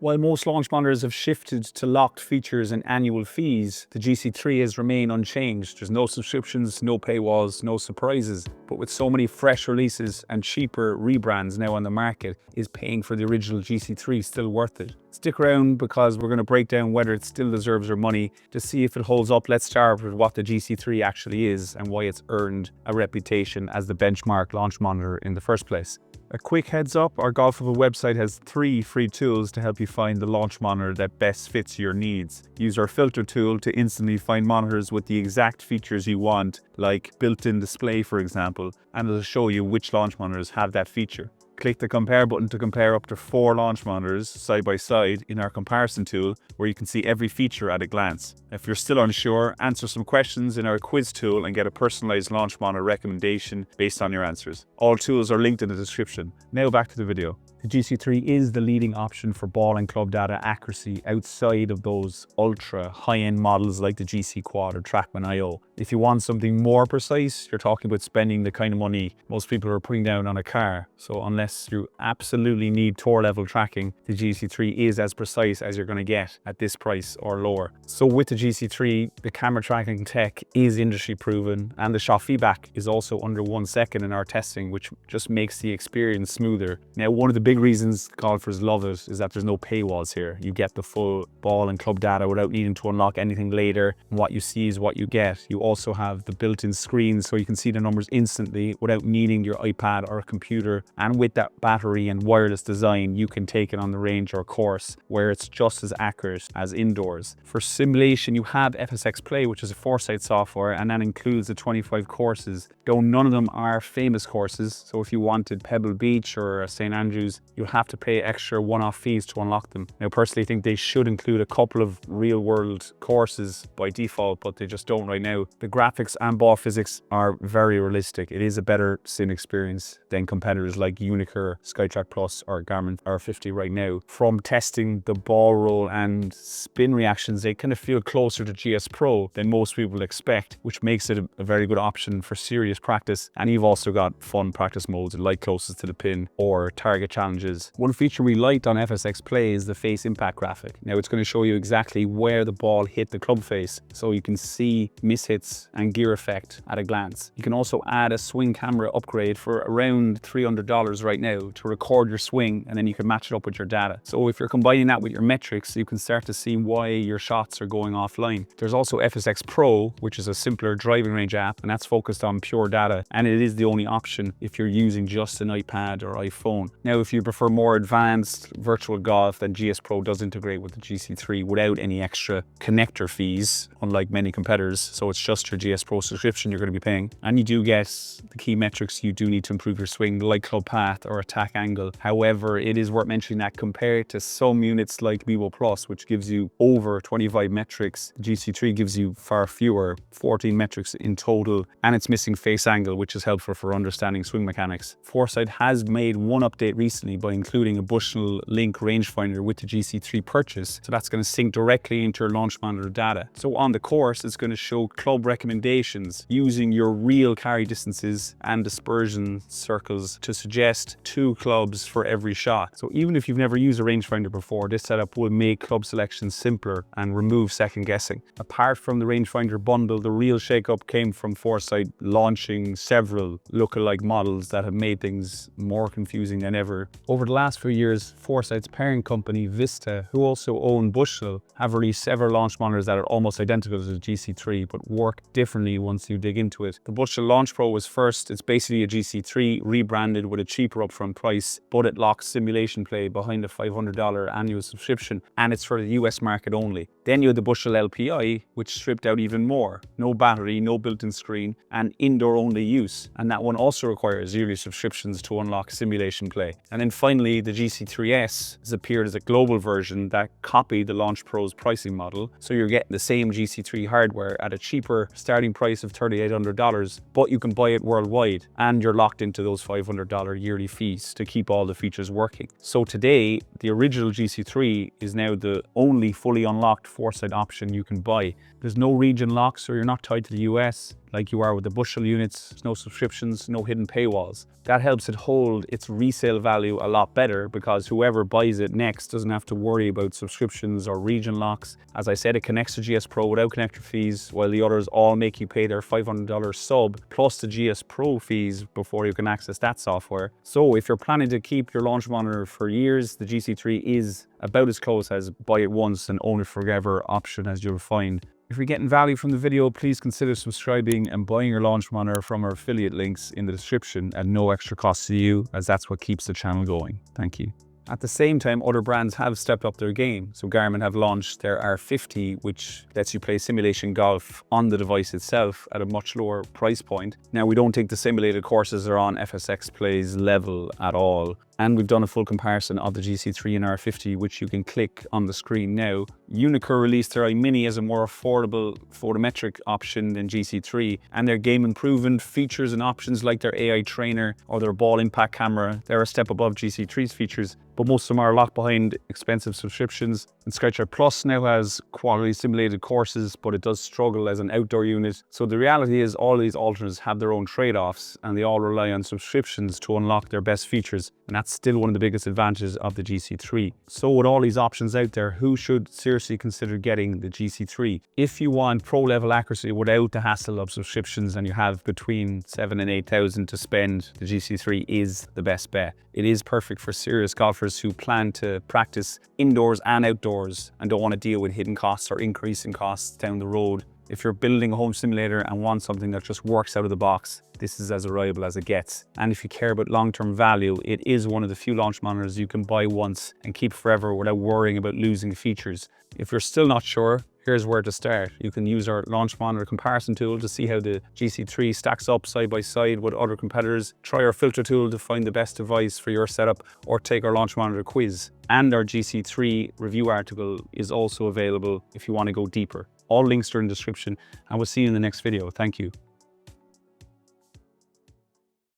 While most launch monitors have shifted to locked features and annual fees, the GC3 has remained unchanged. There's no subscriptions, no paywalls, no surprises. But with so many fresh releases and cheaper rebrands now on the market, is paying for the original GC3 still worth it? Stick around because we're going to break down whether it still deserves our money. To see if it holds up, let's start with what the GC3 actually is and why it's earned a reputation as the benchmark launch monitor in the first place. A quick heads up, our Golfible website has 3 free tools to help you find the launch monitor that best fits your needs. Use our filter tool to instantly find monitors with the exact features you want, like built-in display for example, and it'll show you which launch monitors have that feature. Click the compare button to compare up to 4 launch monitors side by side in our comparison tool, where you can see every feature at a glance. If you're still unsure, answer some questions in our quiz tool and get a personalized launch monitor recommendation based on your answers. All tools are linked in the description. Now back to the video. The GC3 is the leading option for ball and club data accuracy outside of those ultra high-end models like the GC Quad or Trackman IO. If you want something more precise, you're talking about spending the kind of money most people are putting down on a car. So unless you absolutely need tour level tracking, the GC3 is as precise as you're going to get at this price or lower. So with the GC3, the camera tracking tech is industry proven, and the shot feedback is also under 1 second in our testing, which just makes the experience smoother. Now, one of the big reasons golfers love it is that there's no paywalls here. You get the full ball and club data without needing to unlock anything later. What you see is what you get. You also have the built-in screen so you can see the numbers instantly without needing your iPad or a computer. And with that battery and wireless design, you can take it on the range or course where it's just as accurate as indoors. For simulation, you have FSX Play, which is a Foresight software, and that includes the 25 courses, though none of them are famous courses. So if you wanted Pebble Beach or St. Andrews, you'll have to pay extra one-off fees to unlock them. Now, personally, I think they should include a couple of real-world courses by default, but they just don't right now. The graphics and ball physics are very realistic. It is a better sim experience than competitors like Unicur, Skytrack Plus, or Garmin R50 right now. From testing the ball roll and spin reactions, they kind of feel closer to GSPro than most people expect, which makes it a very good option for serious practice. And you've also got fun practice modes like closest to the pin or target challenges. One feature we liked on FSX Play is the face impact graphic. Now it's going to show you exactly where the ball hit the club face, so you can see mishits and gear effect at a glance. You can also add a swing camera upgrade for around $300 right now to record your swing, and then you can match it up with your data. So if you're combining that with your metrics, you can start to see why your shots are going offline. There's also FSX Pro, which is a simpler driving range app, and that's focused on pure data, and it is the only option if you're using just an iPad or iPhone. Now, if you prefer more advanced virtual golf, then GSPro does integrate with the GC3 without any extra connector fees, unlike many competitors. So it's just your GSPro subscription you're going to be paying. And you do get the key metrics you do need to improve your swing, like club path or attack angle. However, it is worth mentioning that compared to some units like Vivo Plus, which gives you over 25 metrics, GC3 gives you far fewer, 14 metrics in total, and it's missing face angle, which is helpful for understanding swing mechanics. Foresight has made one update recently by including a Bushnell Link rangefinder with the GC3 purchase, so that's going to sync directly into your launch monitor data. So on the course, it's going to show club recommendations using your real carry distances and dispersion circles to suggest 2 clubs for every shot. So even if you've never used a rangefinder before, this setup will make club selection simpler and remove second guessing. Apart from the rangefinder bundle, the real shakeup came from Foresight launching several lookalike models that have made things more confusing than ever. Over the last few years, Foresight's parent company Vista, who also own Bushnell, have released several launch monitors that are almost identical to the GC3 but work differently once you dig into it. The Bushnell Launch Pro was first. It's basically a GC3 rebranded with a cheaper upfront price, but it locks simulation play behind a $500 annual subscription, and it's for the US market only. Then you had the Bushnell LPI, which stripped out even more. No battery, no built-in screen, and indoor-only use. And that one also requires yearly subscriptions to unlock simulation play. And then finally, the GC3S has appeared as a global version that copied the Launch Pro's pricing model. So you're getting the same GC3 hardware at a cheaper starting price of $3,800, but you can buy it worldwide, and you're locked into those $500 yearly fees to keep all the features working. So today, the original GC3 is now the only fully unlocked Foresight option you can buy. There's no region lock, so you're not tied to the US like you are with the bushel units. There's no subscriptions, no hidden paywalls. That helps it hold its resale value a lot better because whoever buys it next doesn't have to worry about subscriptions or region locks. As I said, it connects to GSPro without connector fees, while the others all make you pay their $500 sub plus the GSPro fees before you can access that software. So if you're planning to keep your launch monitor for years, the GC3 is about as close as buy it once and own it forever option as you'll find. If you're getting value from the video, please consider subscribing and buying your launch monitor from our affiliate links in the description at no extra cost to you, as that's what keeps the channel going. Thank you. At the same time, other brands have stepped up their game. So Garmin have launched their R50, which lets you play simulation golf on the device itself at a much lower price point. Now, we don't think the simulated courses are on FSX Play's level at all. And we've done a full comparison of the GC3 and R50, which you can click on the screen now. Unicur released their iMini as a more affordable photometric option than GC3, and their game improvement features and options like their AI trainer or their ball impact camera, they're a step above GC3's features, but most of them are locked behind expensive subscriptions. And SkyTrack Plus now has quality simulated courses, but it does struggle as an outdoor unit. So the reality is all these alternatives have their own trade-offs, and they all rely on subscriptions to unlock their best features. And that's still one of the biggest advantages of the GC3. So with all these options out there, who should seriously consider getting the GC3? If you want pro level accuracy without the hassle of subscriptions and you have between 7,000 and 8,000 to spend, the GC3 is the best bet. It is perfect for serious golfers who plan to practice indoors and outdoors and don't want to deal with hidden costs or increasing costs down the road. If you're building a home simulator and want something that just works out of the box, this is as reliable as it gets. And if you care about long-term value, it is one of the few launch monitors you can buy once and keep forever without worrying about losing features. If you're still not sure, here's where to start. You can use our launch monitor comparison tool to see how the GC3 stacks up side by side with other competitors. Try our filter tool to find the best device for your setup, or take our launch monitor quiz. And our GC3 review article is also available if you want to go deeper. All links are in the description, and we'll see you in the next video. Thank you.